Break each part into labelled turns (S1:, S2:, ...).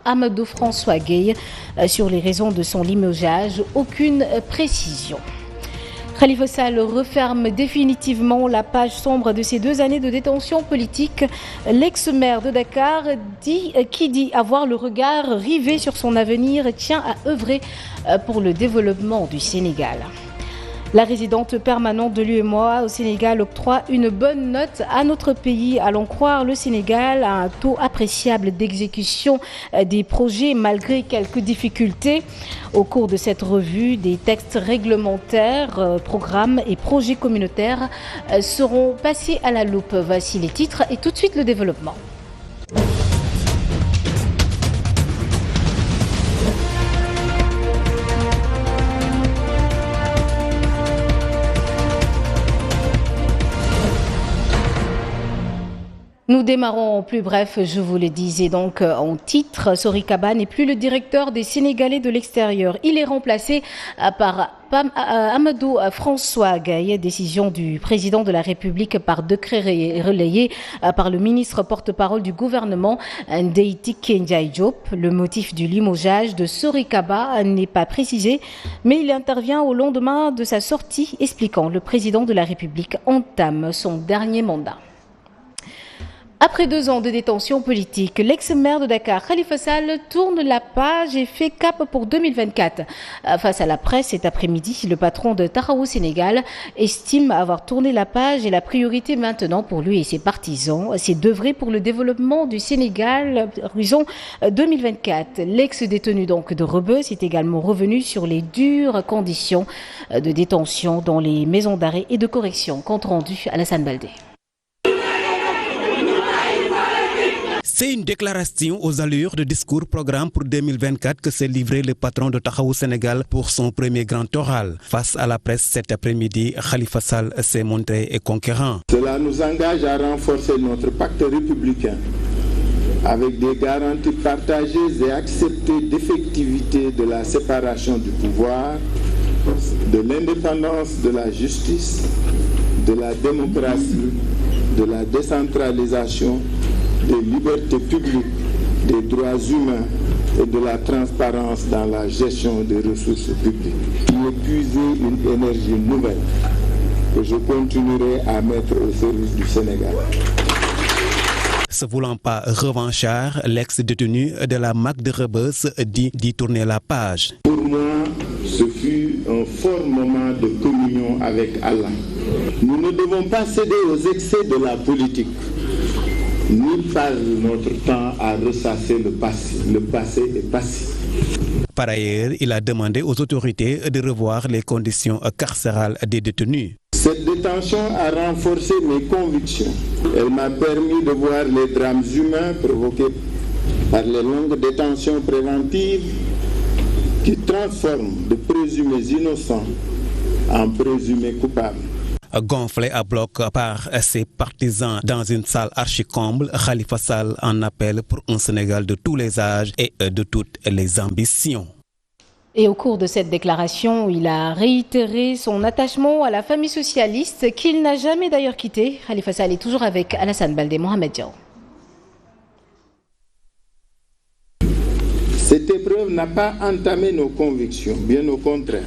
S1: Amadou François Gueye sur les raisons de son limogeage, aucune précision. Khalifa Sall referme définitivement la page sombre de ses 2 années de détention politique. L'ex-maire de Dakar qui dit avoir le regard rivé sur son avenir tient à œuvrer pour le développement du Sénégal. La résidente permanente de l'UEMOA au Sénégal octroie une bonne note à notre pays. Allons croire, le Sénégal a un taux appréciable d'exécution des projets malgré quelques difficultés. Au cours de cette revue, des textes réglementaires, programmes et projets communautaires seront passés à la loupe. Voici les titres et tout de suite le développement. Nous démarrons en plus bref, je vous le disais donc en titre. Sory Kaba n'est plus le directeur des Sénégalais de l'extérieur. Il est remplacé par Amadou François Gueye, décision du président de la République par décret relayé par le ministre porte-parole du gouvernement, Ndeiti Ndiaye Diop. Le motif du limogeage de Sory Kaba n'est pas précisé, mais il intervient au lendemain de sa sortie, expliquant le président de la République entame son dernier mandat. Après 2 ans de détention politique, l'ex-maire de Dakar, Khalifa Sall, tourne la page et fait cap pour 2024. Face à la presse cet après-midi, le patron de Taxawu Sénégal estime avoir tourné la page et la priorité maintenant pour lui et ses partisans, c'est d'œuvrer pour le développement du Sénégal horizon 2024. L'ex-détenu donc de Rebeuss est également revenu sur les dures conditions de détention dans les maisons d'arrêt et de correction. Compte rendu à Alassane Baldé.
S2: C'est une déclaration aux allures de discours-programme pour 2024 que s'est livré le patron de Taxawu Sénégal pour son premier grand oral. Face à la presse cet après-midi, Khalifa Sall s'est montré conquérant.
S3: Cela nous engage à renforcer notre pacte républicain avec des garanties partagées et acceptées d'effectivité de la séparation du pouvoir, de l'indépendance de la justice, de la démocratie, de la décentralisation, des libertés publiques, des droits humains et de la transparence dans la gestion des ressources publiques. J'ai puisé une énergie nouvelle que je continuerai à mettre au service du Sénégal.
S2: Se voulant pas revanchard, l'ex-détenu de la MAC de Rebeuss dit d'y tourner la page.
S3: Pour moi, ce fut un fort moment de communion avec Allah. Nous ne devons pas céder aux excès de la politique, ni perdre notre temps à ressasser le passé. Le passé est passé.
S2: Par ailleurs, il a demandé aux autorités de revoir les conditions carcérales des détenus.
S3: Cette détention a renforcé mes convictions. Elle m'a permis de voir les drames humains provoqués par les longues détentions préventives qui transforment de présumés innocents en présumés coupables.
S2: Gonflé à bloc par ses partisans dans une salle archi-comble, Khalifa Sall en appelle pour un Sénégal de tous les âges et de toutes les ambitions.
S1: Et au cours de cette déclaration, il a réitéré son attachement à la famille socialiste qu'il n'a jamais d'ailleurs quittée. Khalifa Sall est toujours avec Alassane Baldé, Mohamed Diaw.
S3: Cette épreuve n'a pas entamé nos convictions, bien au contraire.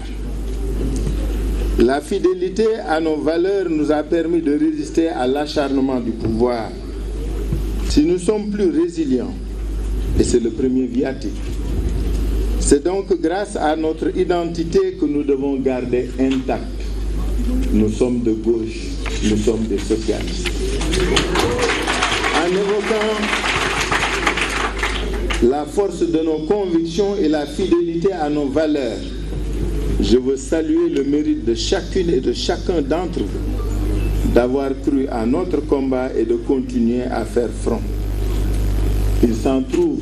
S3: La fidélité à nos valeurs nous a permis de résister à l'acharnement du pouvoir. Si nous sommes plus résilients, et c'est le premier viatique, c'est donc grâce à notre identité que nous devons garder intacte. Nous sommes de gauche, nous sommes des socialistes. En évoquant la force de nos convictions et la fidélité à nos valeurs, je veux saluer le mérite de chacune et de chacun d'entre vous d'avoir cru à notre combat et de continuer à faire front. Il s'en trouve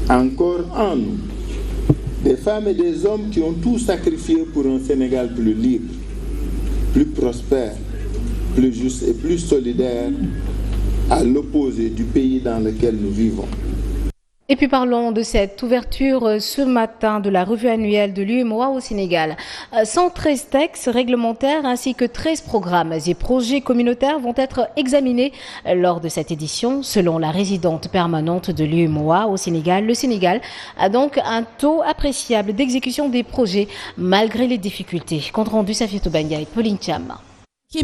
S3: encore en nous des femmes et des hommes qui ont tout sacrifié pour un Sénégal plus libre, plus prospère, plus juste et plus solidaire, à l'opposé du pays dans lequel nous vivons.
S1: Et puis parlons de cette ouverture ce matin de la revue annuelle de l'UEMOA au Sénégal. 113 textes réglementaires ainsi que 13 programmes et projets communautaires vont être examinés lors de cette édition. Selon la résidente permanente de l'UEMOA au Sénégal, le Sénégal a donc un taux appréciable d'exécution des projets malgré les difficultés. Compte rendu Safiatou Banga et Pauline Cham.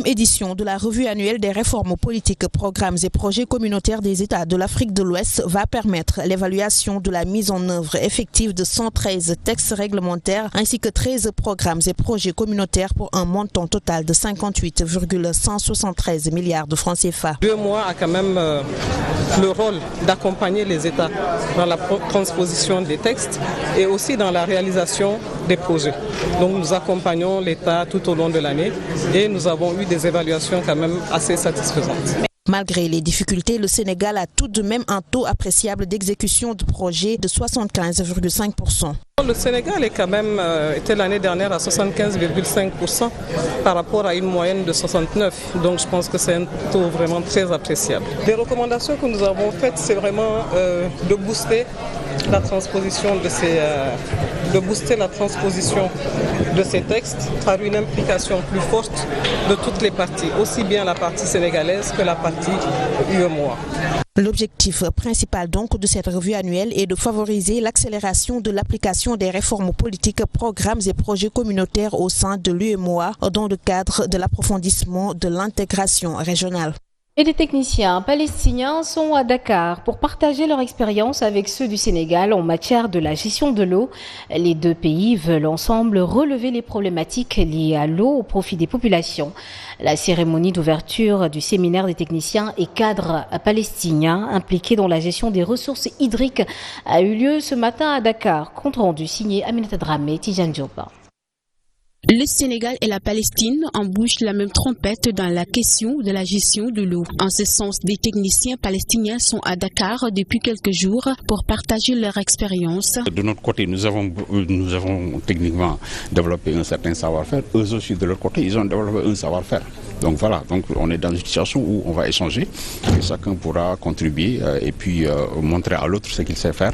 S4: Édition de la revue annuelle des réformes politiques, programmes et projets communautaires des États de l'Afrique de l'Ouest va permettre l'évaluation de la mise en œuvre effective de 113 textes réglementaires ainsi que 13 programmes et projets communautaires pour un montant total de 58,173 milliards de francs CFA.
S5: l'UEMOA a quand même le rôle d'accompagner les États dans la transposition des textes et aussi dans la réalisation des projets. Donc nous accompagnons l'État tout au long de l'année et nous avons eu des évaluations quand même assez satisfaisantes.
S4: Malgré les difficultés, le Sénégal a tout de même un taux appréciable d'exécution de projets de 75,5%.
S5: Le Sénégal est quand même était l'année dernière à 75,5% par rapport à une moyenne de 69%. Donc je pense que c'est un taux vraiment très appréciable. Les recommandations que nous avons faites, c'est vraiment de booster la transposition de ces textes par une implication plus forte de toutes les parties, aussi bien la partie sénégalaise que la partie UEMOA.
S4: L'objectif principal donc de cette revue annuelle est de favoriser l'accélération de l'application des réformes politiques, programmes et projets communautaires au sein de l'UEMOA dans le cadre de l'approfondissement de l'intégration régionale.
S1: Et des techniciens palestiniens sont à Dakar pour partager leur expérience avec ceux du Sénégal en matière de la gestion de l'eau. Les deux pays veulent ensemble relever les problématiques liées à l'eau au profit des populations. La cérémonie d'ouverture du séminaire des techniciens et cadres palestiniens impliqués dans la gestion des ressources hydriques a eu lieu ce matin à Dakar. Compte rendu signé Aminata Dramé, Tijan Djoba.
S6: Le Sénégal et la Palestine embouchent la même trompette dans la question de la gestion de l'eau. En ce sens, des techniciens palestiniens sont à Dakar depuis quelques jours pour partager leur expérience.
S7: De notre côté, nous avons techniquement développé un certain savoir-faire. Eux aussi, de leur côté, ils ont développé un savoir-faire. Donc voilà, on est dans une situation où on va échanger et chacun pourra contribuer et puis montrer à l'autre ce qu'il sait faire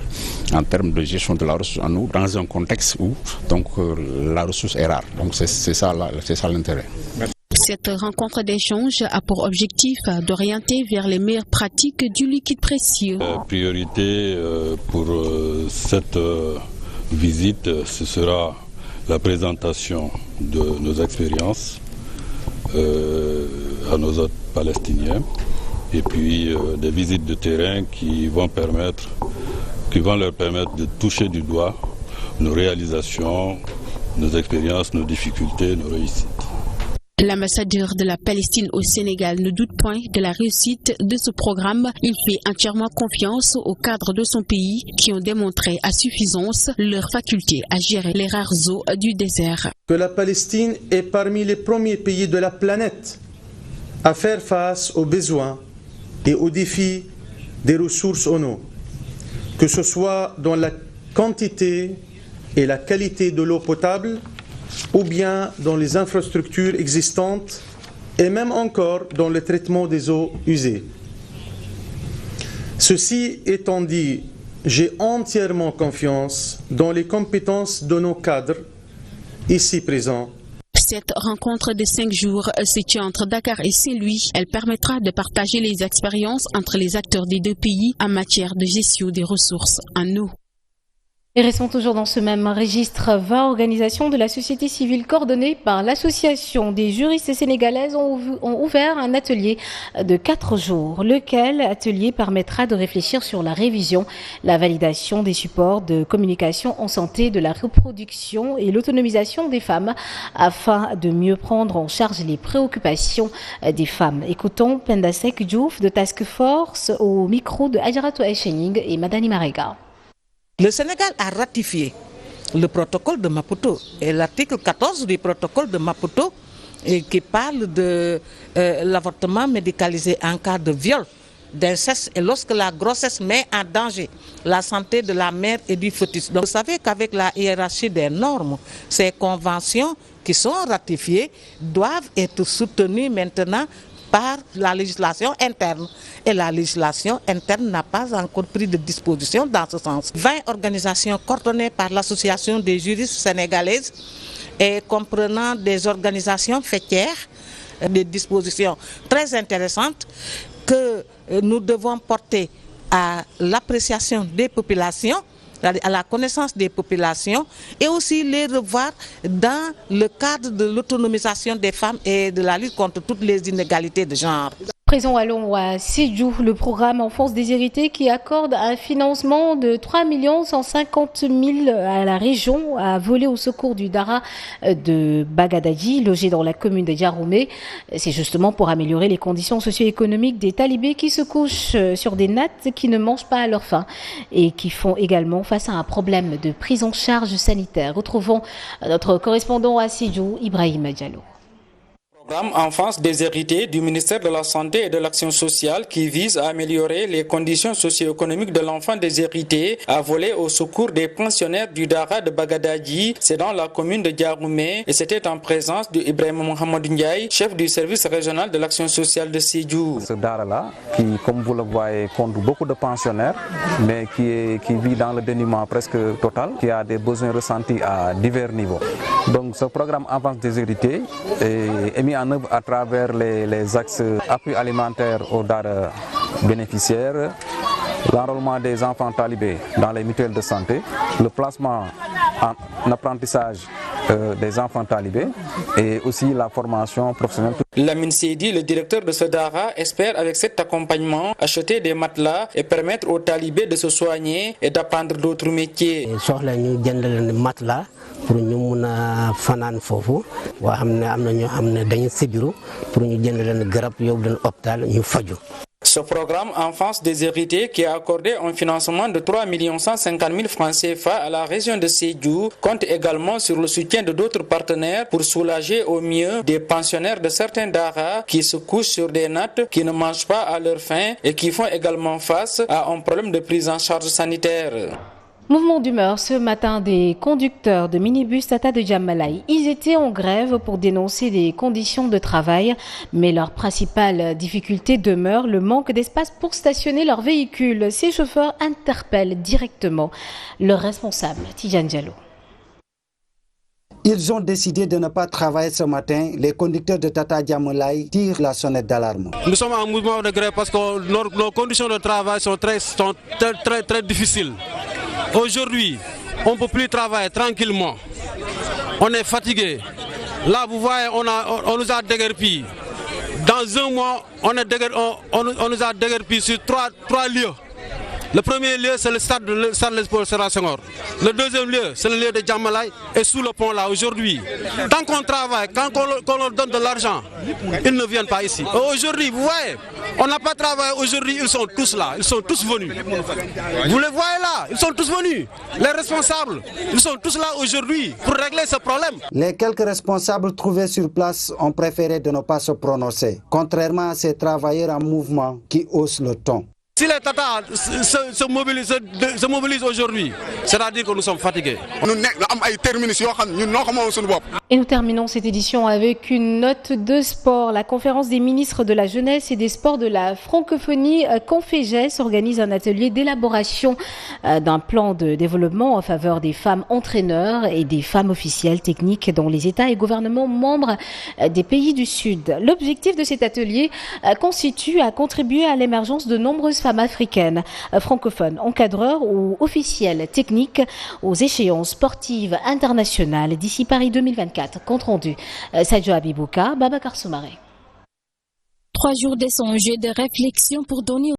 S7: en termes de gestion de la ressource en eau dans un contexte où la ressource est rare. Donc c'est ça l'intérêt.
S6: Cette rencontre d'échange a pour objectif d'orienter vers les meilleures pratiques du liquide précieux.
S8: La priorité pour cette visite, ce sera la présentation de nos expériences à nos hôtes palestiniens et puis des visites de terrain qui vont leur permettre de toucher du doigt nos réalisations, nos expériences, nos difficultés, nos réussites.
S6: L'ambassadeur de la Palestine au Sénégal ne doute point de la réussite de ce programme. Il fait entièrement confiance aux cadres de son pays qui ont démontré à suffisance leur faculté à gérer les rares eaux du désert.
S9: Que la Palestine est parmi les premiers pays de la planète à faire face aux besoins et aux défis des ressources en eau, que ce soit dans la quantité et la qualité de l'eau potable, ou bien dans les infrastructures existantes et même encore dans le traitement des eaux usées. Ceci étant dit, j'ai entièrement confiance dans les compétences de nos cadres ici présents.
S6: Cette rencontre de 5 jours située entre Dakar et Saint-Louis, elle permettra de partager les expériences entre les acteurs des deux pays en matière de gestion des ressources en eau.
S1: Et restons toujours dans ce même registre. 20 organisations de la société civile coordonnées par l'Association des juristes sénégalaises ont ouvert un atelier de 4 jours. Lequel atelier permettra de réfléchir sur la révision, la validation des supports de communication en santé, de la reproduction et l'autonomisation des femmes afin de mieux prendre en charge les préoccupations des femmes. Écoutons Pendasek Diouf de Task Force au micro de Adjaratou Echening et Madani Marega.
S10: Le Sénégal a ratifié le protocole de Maputo et l'article 14 du protocole de Maputo qui parle de l'avortement médicalisé en cas de viol, d'inceste et lorsque la grossesse met en danger la santé de la mère et du fœtus. Donc vous savez qu'avec la hiérarchie des normes, ces conventions qui sont ratifiées doivent être soutenues maintenant par la législation interne. Et la législation interne n'a pas encore pris de disposition dans ce sens. 20 organisations coordonnées par l'Association des juristes sénégalaises et comprenant des organisations faîtières, des dispositions très intéressantes que nous devons porter à l'appréciation des populations, à la connaissance des populations et aussi les revoir dans le cadre de l'autonomisation des femmes et de la lutte contre toutes les inégalités de genre.
S1: Présent allons à Sédhiou, le programme Enfance déshéritée qui accorde un financement de 3 150 000 à la région à voler au secours du Dara de Bagadadi, logé dans la commune de Diaroumé. C'est justement pour améliorer les conditions socio-économiques des talibés qui se couchent sur des nattes qui ne mangent pas à leur faim et qui font également face à un problème de prise en charge sanitaire. Retrouvons notre correspondant à Sédhiou, Ibrahim Diallo.
S11: Programme Enfance déshéritée du ministère de la Santé et de l'Action sociale qui vise à améliorer les conditions socio-économiques de l'enfant déshérité a volé au secours des pensionnaires du Dara de Bagadadi, c'est dans la commune de Diaroumé, et c'était en présence de Ibrahim Mohamed Ndiaye, chef du service régional de l'Action sociale de Sédhiou.
S12: Ce Dara-là, qui comme vous le voyez compte beaucoup de pensionnaires, mais qui vit dans le dénuement presque total, qui a des besoins ressentis à divers niveaux. Donc ce programme Enfance déshéritée est mis en œuvre à travers les axes appui alimentaire aux Dara bénéficiaires, l'enrôlement des enfants talibés dans les mutuelles de santé, le placement en apprentissage des enfants talibés et aussi la formation professionnelle.
S11: Lamine Seydi, le directeur de ce Dara, espère avec cet accompagnement acheter des matelas et permettre aux talibés de se soigner et d'apprendre d'autres métiers.
S13: pour ñu mun a fanaan foofu waa xam ne am na ñoo xam ne dañu sibiru pour ñu jënd leen garab yóbbu leen hôpital ñu faju.
S11: Ce programme Enfance déshéritée qui a accordé un financement de 3 150 000 francs CFA à la région de Sédhiou compte également sur le soutien de d'autres partenaires pour soulager au mieux des pensionnaires de certains Dara qui se couchent sur des nattes, qui ne mangent pas à leur faim et qui font également face à un problème de prise en charge sanitaire.
S1: Mouvement d'humeur ce matin des conducteurs de minibus Tata de Djamalaï. Ils étaient en grève pour dénoncer des conditions de travail, mais leur principale difficulté demeure le manque d'espace pour stationner leurs véhicules. Ces chauffeurs interpellent directement leur responsable, Tidjane Diallo.
S14: Ils ont décidé de ne pas travailler ce matin. Les conducteurs de Tata Djamalaï tirent la sonnette d'alarme.
S15: Nous sommes en mouvement de grève parce que nos conditions de travail sont très difficiles. Aujourd'hui, on ne peut plus travailler tranquillement. On est fatigué. Là, vous voyez, on nous a déguerpis. Dans un mois, on nous a déguerpis sur trois lieux. Le premier lieu, c'est le stade de l'Espoir Sédar Senghor. Le deuxième lieu, c'est le lieu de Djamalaï et sous le pont là aujourd'hui. Tant qu'on travaille, quand on leur donne de l'argent, ils ne viennent pas ici. Aujourd'hui, vous voyez, on n'a pas travaillé aujourd'hui, ils sont tous là, ils sont tous venus. Vous les voyez là, ils sont tous venus. Les responsables, ils sont tous là aujourd'hui pour régler ce problème.
S14: Les quelques responsables trouvés sur place ont préféré de ne pas se prononcer, contrairement à ces travailleurs en mouvement qui haussent le ton.
S15: Si les Tata se mobilisent aujourd'hui, c'est-à-dire que nous sommes fatigués.
S1: Et nous terminons cette édition avec une note de sport. La conférence des ministres de la jeunesse et des sports de la francophonie Conféges organise un atelier d'élaboration d'un plan de développement en faveur des femmes entraîneurs et des femmes officielles techniques dans les États et gouvernements membres des pays du Sud. L'objectif de cet atelier consiste à contribuer à l'émergence de nombreuses femmes africaines, francophones, encadreurs ou officiels techniques aux échéances sportives internationales d'ici Paris 2024. Compte rendu, Sadio Abibouka, Babacar Soumaré.
S6: 3 jours d'échange et de réflexion pour donner